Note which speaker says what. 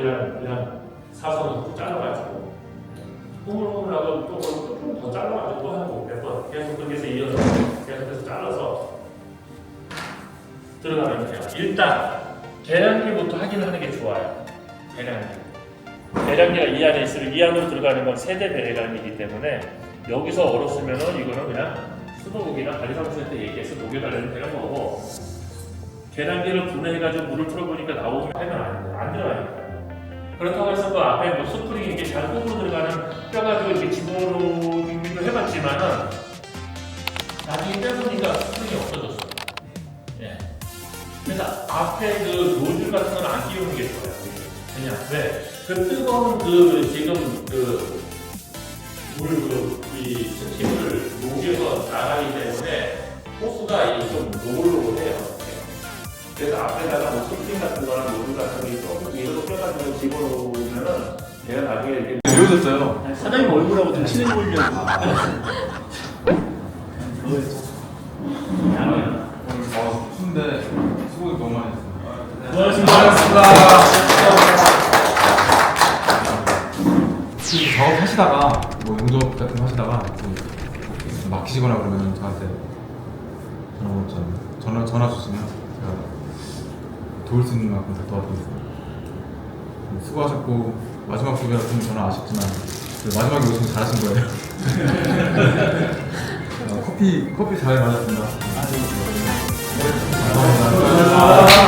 Speaker 1: 그냥 사선을 또 잘라가지고 흐물흐물하고 조금 더 잘라가지고 또 하고 몇 번 계속 그렇게 해서 이어서 계속해서 잘라서 들어가면 돼요. 일단 계량기부터 확인하는 게 좋아요. 계량기가 이 안에 있으면 이 안으로 들어가는 건 세대 배관이기 때문에 여기서 얼었으면은 이거는 그냥 수도국이나 관리사무소 때 얘기해서 녹여달라는 되는 거고, 계량기를 분해해가지고 물을 틀어보니까 나오면 하면 안 들어가니까. 그렇다고 해서 그 앞에 뭐 스프링이 이렇게 잘 꼽으로 들어가는 뼈가지고 이렇게 집어넣기도 해봤지만은 나중에 빼보니까 스프링이 없어졌어. 예. 그래서 앞에 그 노즐 같은 건 안 끼우는 게 좋아요. 그냥 왜? 그 뜨거운 지금 이 스팀을 녹여서 나가기 때문에 호스가 좀 노골노골해요. 그래서 앞에다가 뭐 스프링 같은 거나 노즐 같은 거 조금 위로 껴가지고 집어넣으면은 얘가 나중에 이렇게
Speaker 2: 배워졌어요.
Speaker 3: 사장님 얼굴하고 좀 친해 보이려고.
Speaker 2: 추운데 수고가 너무 많이 했어요.
Speaker 3: 고맙습니다.
Speaker 2: 작업하시다가 뭐 용접 같은 거 하시다가 막히시거나 그러면 저한테 전화 주시면 제가 도울 수 있는 만큼 다 도와드리겠습니다. 수고하셨고 마지막 기회 같은 저는 아쉽지만 마지막에 오시면 잘하신 거예요. 커피 잘 마셨습니다. 감사합니다.